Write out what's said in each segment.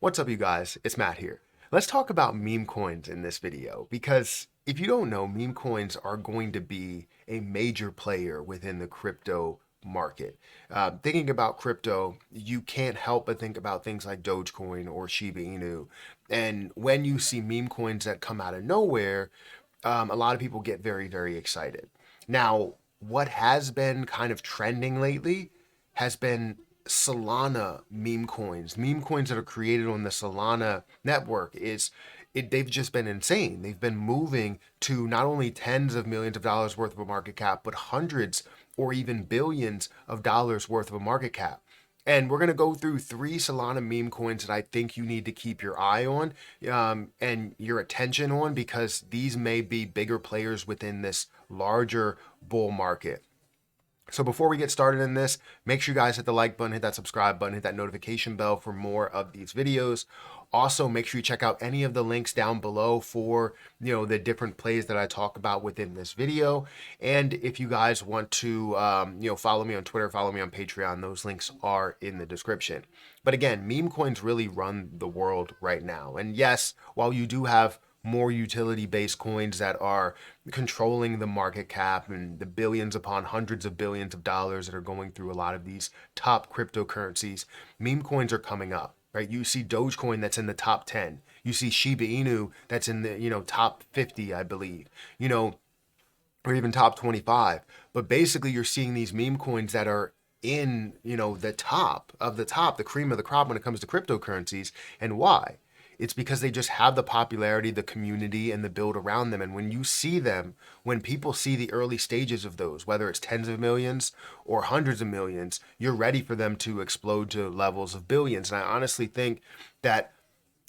What's up, you guys? It's Matt here. Let's talk about meme coins in this video because if you don't know, meme coins are going to be a major player within the crypto market. Thinking about crypto, you can't help but think about things like Dogecoin or Shiba Inu. And when you see meme coins that come out of nowhere, a lot of people get very, very excited. Now, what has been kind of trending lately has been Solana meme coins. Meme coins that are created on the Solana network they've just been insane. They've been moving to not only tens of millions of dollars worth of a market cap, but hundreds or even billions of dollars worth of a market cap. And we're going to go through three Solana meme coins that I think you need to keep your eye on and your attention on because these may be bigger players within this larger bull market. So before we get started in this, make sure you guys hit the like button, hit that subscribe button, hit that notification bell for more of these videos. Also, make sure you check out any of the links down below for, the different plays that I talk about within this video. And if you guys want to, follow me on Twitter, follow me on Patreon, those links are in the description. But again, meme coins really run the world right now. And yes, while you do have more utility-based coins that are controlling the market cap and the billions upon hundreds of billions of dollars that are going through a lot of these top cryptocurrencies, meme coins are coming up, right? You see Dogecoin that's in the top 10. You see Shiba Inu that's in the, top 50, I believe, or even top 25. But basically you're seeing these meme coins that are in, the top of the top, the cream of the crop when it comes to cryptocurrencies. And why? It's because they just have the popularity, the community, and the build around them. And when you see them, when people see the early stages of those, whether it's tens of millions or hundreds of millions, you're ready for them to explode to levels of billions. And I honestly think that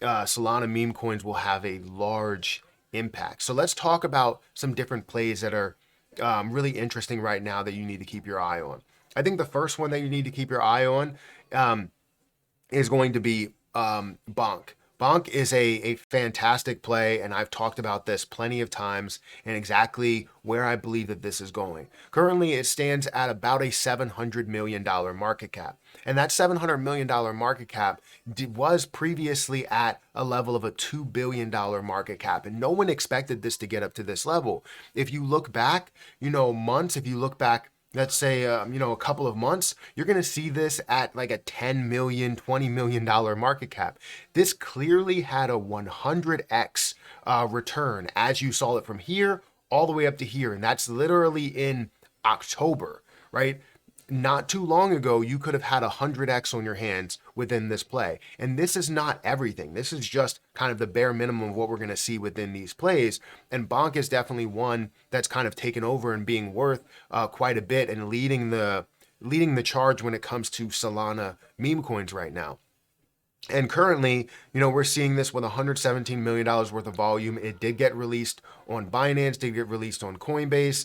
Solana meme coins will have a large impact. So let's talk about some different plays that are really interesting right now that you need to keep your eye on. I think the first one that you need to keep your eye on is going to be Bonk. Bonk is a fantastic play, and I've talked about this plenty of times and exactly where I believe that this is going. Currently, it stands at about a $700 million market cap. And that $700 million market cap was previously at a level of a $2 billion market cap. And no one expected this to get up to this level. If you look back, months, if you look back, let's say, a couple of months, you're going to see this at like a $10 million, $20 million market cap. This clearly had a 100x return as you saw it from here all the way up to here. And that's literally in October, right? Not too long ago, you could have had 100x on your hands within this play. And this is not everything. This is just kind of the bare minimum of what we're going to see within these plays. And Bonk is definitely one that's kind of taken over and being worth quite a bit and leading the charge when it comes to Solana meme coins right now. And currently, we're seeing this with $117 million worth of volume. It did get released on Binance, did get released on Coinbase,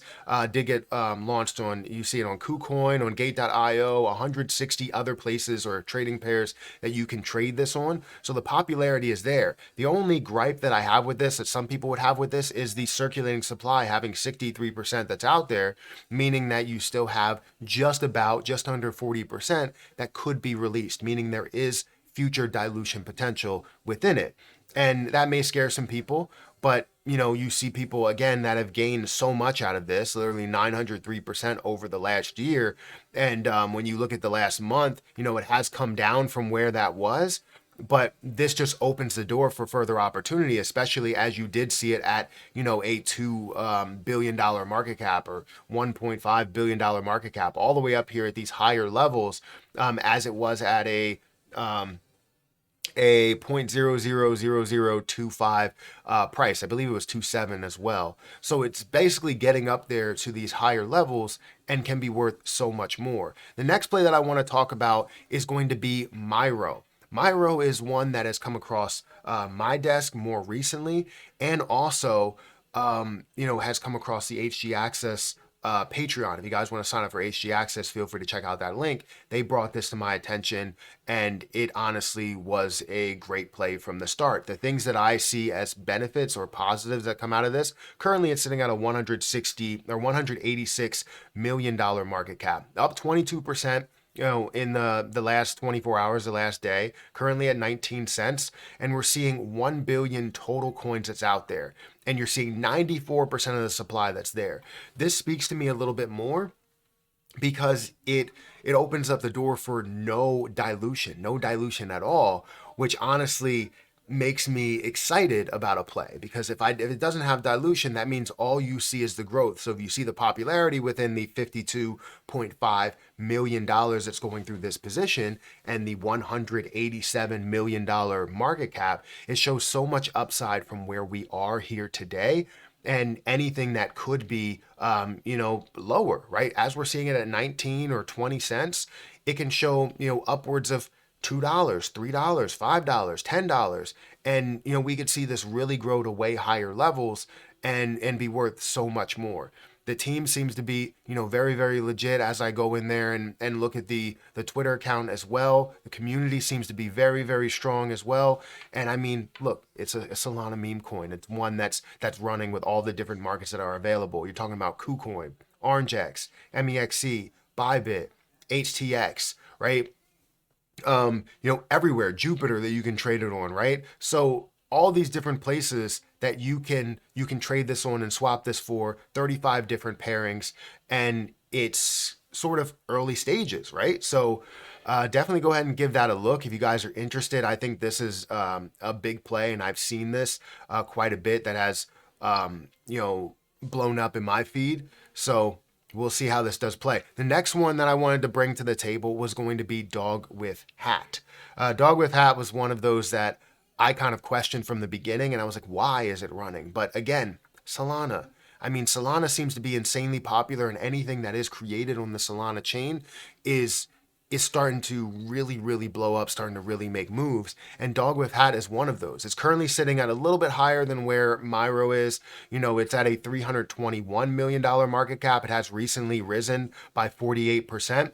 did get launched on, you see it on KuCoin, on Gate.io, 160 other places or trading pairs that you can trade this on. So the popularity is there. The only gripe that I have with this, that some people would have with this, is the circulating supply having 63% that's out there, meaning that you still have just under 40% that could be released, meaning there is future dilution potential within it. And that may scare some people, but you see people again that have gained so much out of this, literally 903% over the last year. And when you look at the last month, it has come down from where that was. But this just opens the door for further opportunity, especially as you did see it at, a $2 billion market cap or $1.5 billion market cap, all the way up here at these higher levels, as it was at a 0.000025 price. I believe it was 2.7 as well. So it's basically getting up there to these higher levels and can be worth so much more. The next play that I want to talk about is going to be Myro. Myro is one that has come across my desk more recently, and also has come across the HG Access Patreon. If you guys want to sign up for HG Access, feel free to check out that link. They brought this to my attention, and it honestly was a great play from the start. The things that I see as benefits or positives that come out of this, currently it's sitting at a $186 million market cap, up 22% in the last 24 hours, the last day, currently at 19 cents, and we're seeing 1 billion total coins that's out there, and you're seeing 94% of the supply that's there. This speaks to me a little bit more because it opens up the door for no dilution at all, which honestly makes me excited about a play, because if it doesn't have dilution, that means all you see is the growth. So if you see the popularity within the $52.5 million that's going through this position and the $187 million market cap, it shows so much upside from where we are here today, and anything that could be lower, right? As we're seeing it at 19 or 20 cents, it can show upwards of $2, $3, $5, $10, and we could see this really grow to way higher levels and be worth so much more. The team seems to be, very, very legit as I go in there and look at the Twitter account as well. The community seems to be very, very strong as well. And I mean, look, it's a Solana meme coin. It's one that's running with all the different markets that are available. You're talking about KuCoin, OrangeX, MEXC, Bybit, HTX, right? Everywhere, Jupiter that you can trade it on, right? So all these different places that you can trade this on and swap this for 35 different pairings, and it's sort of early stages, right? So definitely go ahead and give that a look if you guys are interested. I think this is a big play, and I've seen this quite a bit that has blown up in my feed. So we'll see how this does play. The next one that I wanted to bring to the table was going to be Dogwifhat. Dogwifhat was one of those that I kind of questioned from the beginning, and I was like, why is it running? But again, Solana. I mean, Solana seems to be insanely popular, and anything that is created on the Solana chain is starting to really, really blow up, starting to really make moves. And Dogwifhat is one of those. It's currently sitting at a little bit higher than where Myro is. It's at a $321 million market cap. It has recently risen by 48%.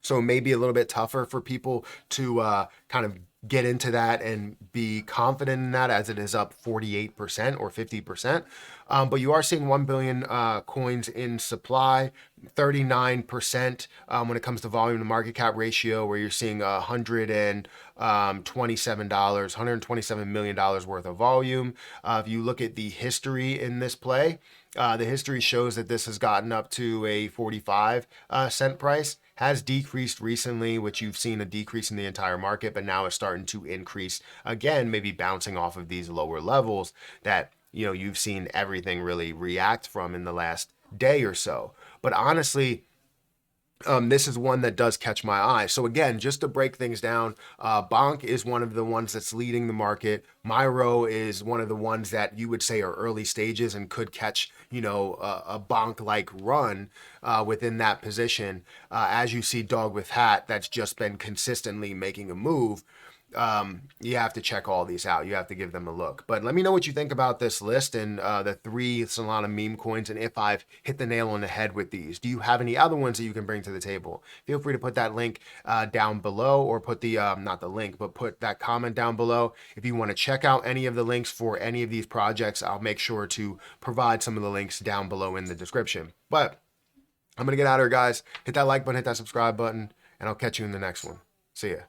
So it may be a little bit tougher for people to kind of get into that and be confident in that, as it is up 48% or 50%. But you are seeing 1 billion coins in supply, 39% when it comes to volume to market cap ratio, where you're seeing $127 million worth of volume. If you look at the history in this play, the history shows that this has gotten up to a 45 cent price, has decreased recently, which you've seen a decrease in the entire market, but now it's starting to increase again, maybe bouncing off of these lower levels that you've seen everything really react from in the last day or so. But honestly, this is one that does catch my eye. So again, just to break things down, Bonk is one of the ones that's leading the market. Myro is one of the ones that you would say are early stages and could catch, a Bonk-like run within that position. As you see Dogwifhat, that's just been consistently making a move. You have to check all these out. You have to give them a look. But let me know what you think about this list and the 3 Solana meme coins, and if I've hit the nail on the head with these. Do you have any other ones that you can bring to the table? Feel free to put that link down below, or put the, not the link, but put that comment down below. If you want to check out any of the links for any of these projects, I'll make sure to provide some of the links down below in the description. But I'm going to get out of here, guys. Hit that like button, hit that subscribe button, and I'll catch you in the next one. See ya.